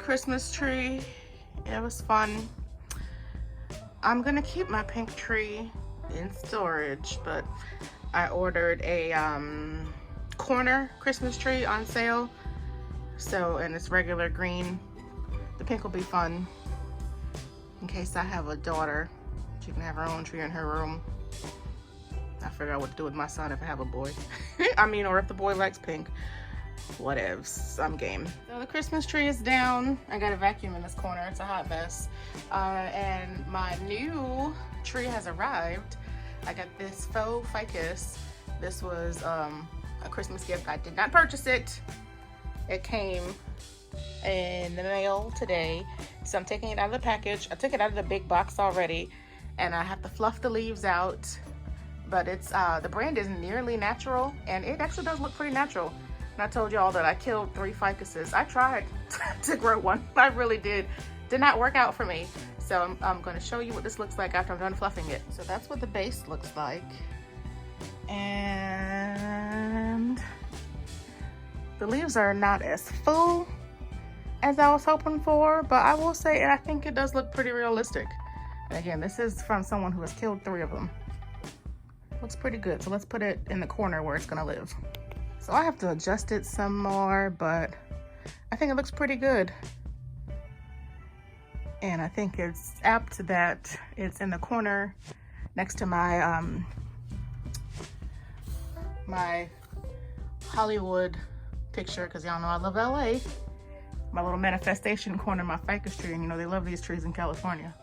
Christmas tree. It was fun. I'm gonna keep my pink tree in storage, but I ordered a corner Christmas tree on sale. So, and it's regular green. The pink will be fun in case I have a daughter. She can have her own tree in her room. I figure out what to do with my son if I have a boy. I mean, or if the boy likes pink. Whatevs, I'm game. So the Christmas tree is down. I got a vacuum in this corner. It's a hot mess. And my new tree has arrived. I got this Faux Ficus. This was a Christmas gift. I did not purchase it. It came in the mail today. So I'm taking it out of the package. I took it out of the big box already. And I have to fluff the leaves out. But it's the brand is Nearly Natural. And it actually does look pretty natural. And I told y'all that I killed 3 ficuses. I tried to grow one. I really did. Did not work out for me. So I'm going to show you what this looks like after I'm done fluffing it. So that's what the base looks like. And the leaves are not as full as I was hoping for. But I will say I think it does look pretty realistic. And again, this is from someone who has killed 3 of them. Looks pretty good. So let's put it in the corner where it's going to live. So I have to adjust it some more, but I think it looks pretty good. And I think it's apt that it's in the corner next to my my Hollywood picture, because y'all know I love LA. My little manifestation corner, my ficus tree, and you know they love these trees in California.